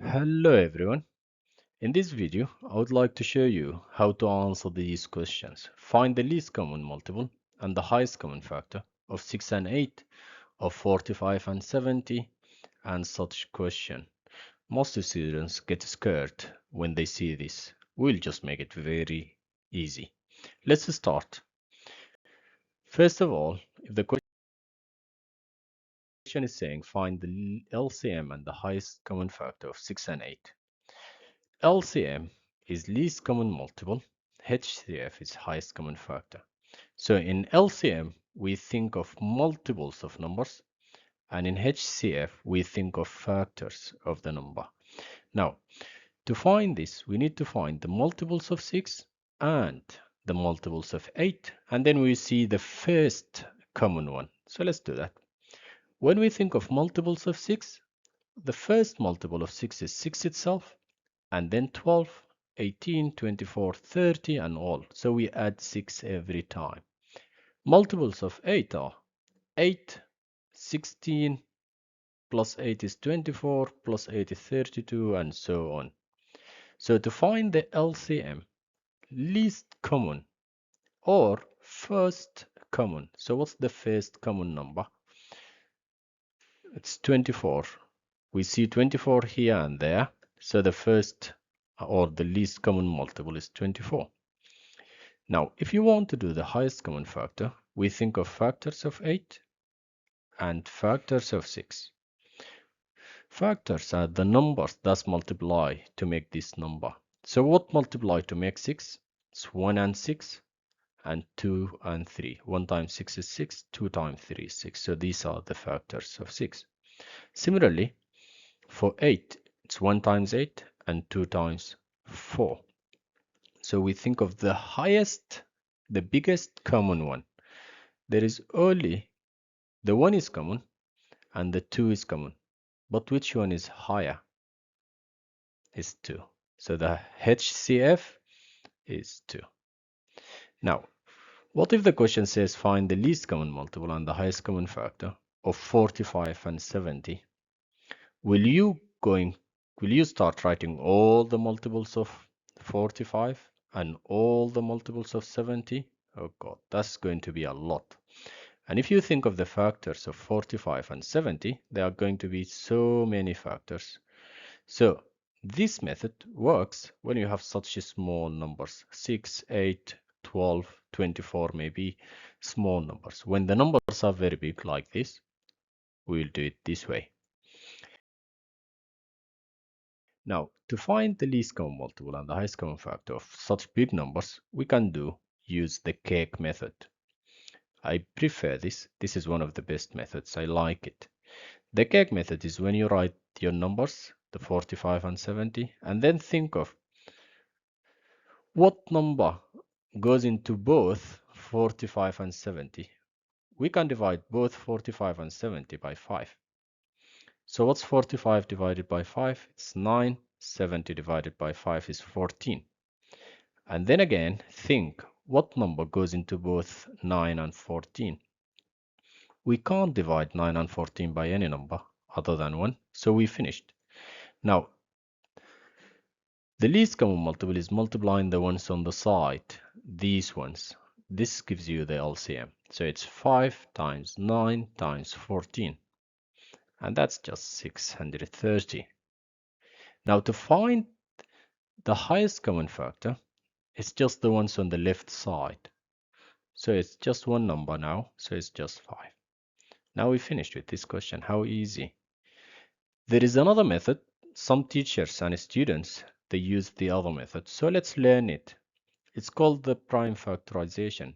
Hello everyone. In this video, I would like to show you how to answer these questions. Find the least common multiple and the highest common factor of 6 and 8, of 45 and 70, and such question. Most students get scared when they see this. We'll just make it very easy. Let's start. First of all, if the question is saying find the LCM and the highest common factor of 6 and 8, LCM is least common multiple, HCF is highest common factor. So in LCM, we think of multiples of numbers, and in HCF, we think of factors of the number. Now, to find this, we need to find the multiples of 6 and the multiples of 8, and then we see the first common one. So let's do that. When we think of multiples of 6, the first multiple of 6 is 6 itself, and then 12, 18, 24, 30, and all. So we add 6 every time. Multiples of 8 are 8, 16, plus 8 is 24, plus 8 is 32, and so on. So to find the LCM, least common or first common. So what's the first common number? It's 24. We see 24 here and there. So the first or the least common multiple is 24. Now, if you want to do the highest common factor, we think of factors of 8 and factors of 6. Factors are the numbers that multiply to make this number. So what multiply to make 6? It's 1 and 6 and 2 and 3. 1 times 6 is 6, 2 times 3 is 6. So these are the factors of 6. Similarly, for 8, it's 1 times 8 and 2 times 4. So we think of the highest, the biggest common one. There is only the 1 is common and the 2 is common. But which one is higher? Is 2. So the HCF is 2. Now, what if the question says find the least common multiple and the highest common factor of 45 and 70? Will you start writing all the multiples of 45 and all the multiples of 70? Oh God, that's going to be a lot. And if you think of the factors of 45 and 70, there are going to be so many factors. So this method works when you have such small numbers, 6, 8, 12, 24, maybe small numbers. When the numbers are very big like this, we'll do it this way. Now, to find the least common multiple and the highest common factor of such big numbers, we can use the cake method. I prefer this. This is one of the best methods. I like it. The cake method is when you write your numbers, the 45 and 70, and then think of what number goes into both 45 and 70. We can divide both 45 and 70 by 5. So what's 45 divided by 5? It's 9. 70 divided by 5 is 14. And then again, think what number goes into both 9 and 14. We can't divide 9 and 14 by any number other than 1, so we finished. Now, the least common multiple is multiplying the ones on the side, these ones. This gives you the LCM. So it's 5 times 9 times 14. And that's just 630. Now to find the highest common factor, it's just the ones on the left side. So it's just one number now, so it's just 5. Now we finished with this question. How easy. There is another method. Some teachers and students, they use the other method. So let's learn it. It's called the prime factorization.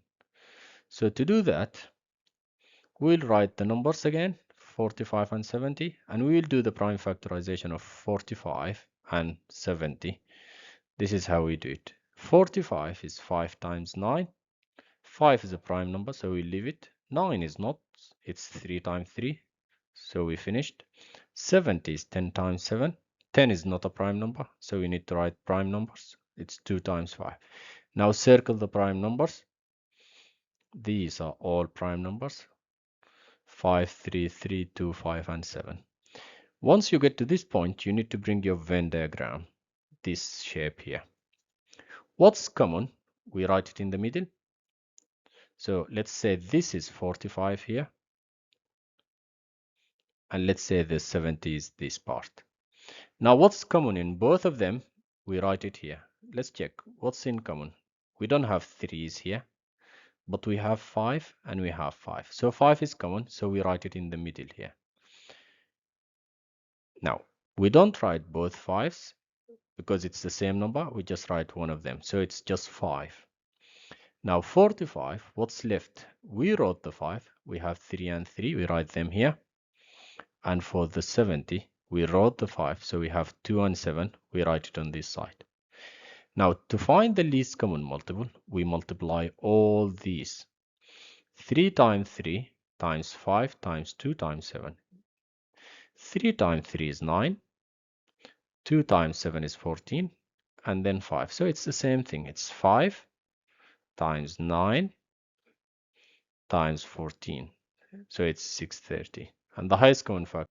So to do that, we'll write the numbers again, 45 and 70, and we'll do the prime factorization of 45 and 70. This is how we do it. 45 is 5 times 9. 5 is a prime number, so we leave it. 9 is not, it's 3 times 3, so we finished. 70 is 10 times 7. 10 is not a prime number, so we need to write prime numbers. It's 2 times 5. Now circle the prime numbers. These are all prime numbers. 5, 3, 3, 2, 5, and 7. Once you get to this point, you need to bring your Venn diagram, this shape here. What's common? We write it in the middle. So let's say this is 45 here. And let's say the 70 is this part. Now what's common in both of them? We write it here. Let's check what's in common. We don't have 3's here, but we have 5 and we have 5. So 5 is common, so we write it in the middle here. Now, we don't write both 5's because it's the same number. We just write one of them. So it's just 5. Now 45, what's left? We wrote the 5. We have 3 and 3. We write them here. And for the 70, we wrote the 5. So we have 2 and 7. We write it on this side. Now to find the least common multiple, we multiply all these. 3 times 3 times 5 times 2 times 7. 3 times 3 is 9. 2 times 7 is 14. And then 5. So it's the same thing. It's 5 times 9 times 14. So it's 630. And the highest common factor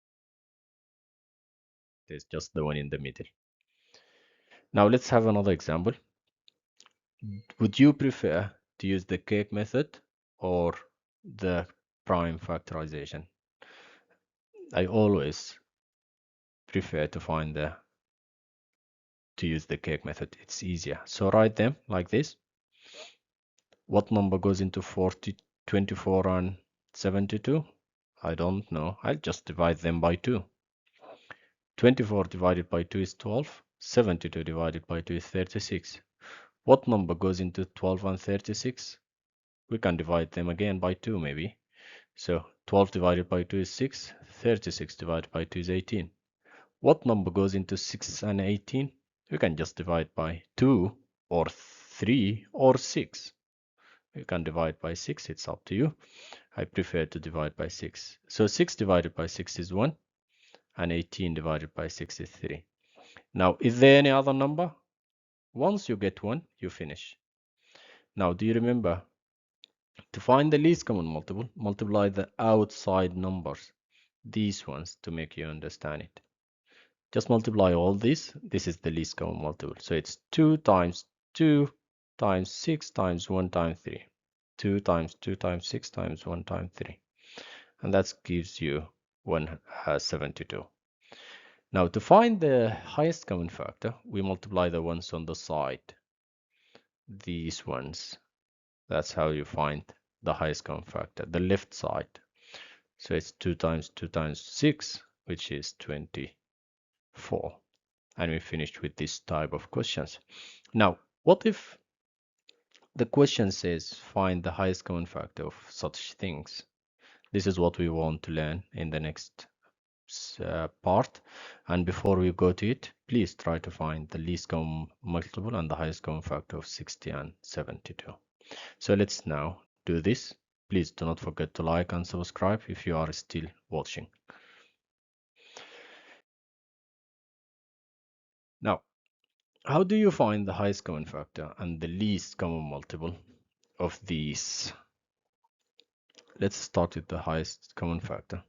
is just the one in the middle. Now let's have another example. Would you prefer to use the cake method or the prime factorization? I always prefer to use the cake method. It's easier. So write them like this. What number goes into 40, 24 and 72? I don't know. I'll just divide them by 2. 24 divided by 2 is 12. 72 divided by 2 is 36. What number goes into 12 and 36? We can divide them again by 2 maybe. So 12 divided by 2 is 6. 36 divided by 2 is 18. What number goes into 6 and 18? We can just divide by 2 or 3 or 6. You can divide by 6. It's up to you. I prefer to divide by 6. So 6 divided by 6 is 1. And 18 divided by 6 is 3. Now, is there any other number? Once you get 1, you finish. Now, do you remember? To find the least common multiple, multiply the outside numbers. These ones to make you understand it. Just multiply all these. This is the least common multiple. So it's 2 times 2 times 6 times 1 times 3. 2 times 2 times 6 times 1 times 3. And that gives you 172. Now to find the highest common factor, we multiply the ones on the side. These ones. That's how you find the highest common factor, the left side. So it's 2 times 2 times 6, which is 24. And we finished with this type of questions. Now, what if the question says find the highest common factor of such things? This is what we want to learn in the next part. And before we go to it, please try to find the least common multiple and the highest common factor of 60 and 72. So let's now do this. Please do not forget to like and subscribe if you are still watching. Now, how do you find the highest common factor and the least common multiple of these? Let's start with the highest common factor.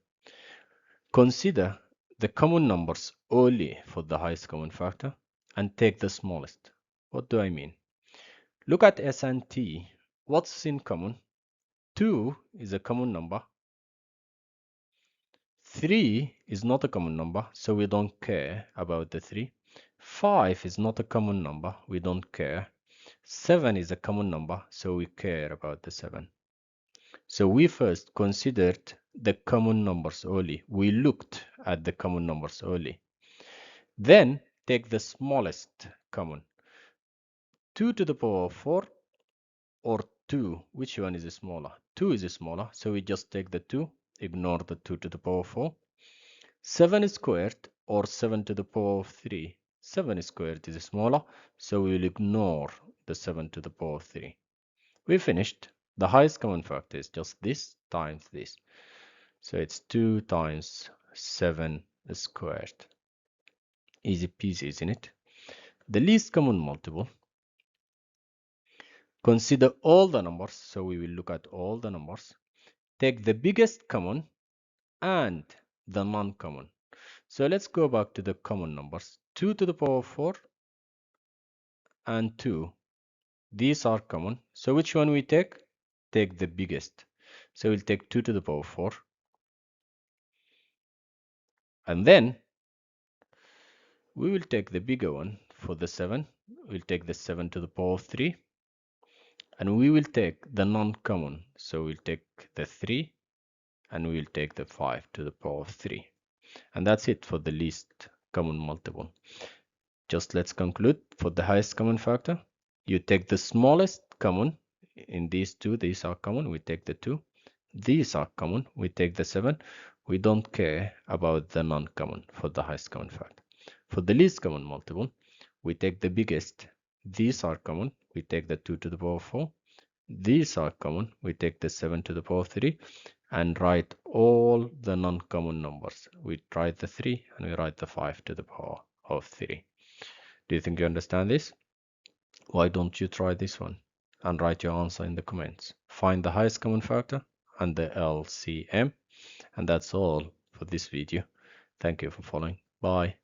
Consider the common numbers only for the highest common factor and take the smallest. What do I mean? Look at S and T. What's in common? 2 is a common number. 3 is not a common number, so we don't care about the 3. 5 is not a common number, we don't care. 7 is a common number, so we care about the 7. So we first considered the common numbers only. We looked at the common numbers only. Then take the smallest common. 2 to the power of 4 or 2. Which one is smaller? 2 is smaller, so we just take the 2, ignore the 2 to the power of 4. 7 squared or 7 to the power of 3. 7 squared is smaller, so we will ignore the 7 to the power of 3. We finished. The highest common factor is just this times this. So it's 2 times 7 squared. Easy peasy, isn't it? The least common multiple. Consider all the numbers. So we will look at all the numbers. Take the biggest common and the non-common. So let's go back to the common numbers. 2 to the power 4 and 2. These are common. So which one we take? Take the biggest. So we'll take 2 to the power 4. And then we will take the bigger one for the 7. We'll take the 7 to the power 3. And we will take the non-common. So we'll take the 3 and we'll take the 5 to the power 3. And that's it for the least common multiple. Just let's conclude. For the highest common factor, you take the smallest common. In these two, these are common, we take the 2. These are common, we take the 7. We don't care about the non-common for the highest common factor. For the least common multiple, we take the biggest. These are common, we take the 2 to the power 4. These are common, we take the 7 to the power 3 and write all the non-common numbers. We write the 3 and we write the 5 to the power of 3. Do you think you understand this? Why don't you try this one and write your answer in the comments? Find the highest common factor and the LCM. And that's all for this video. Thank you for following. Bye.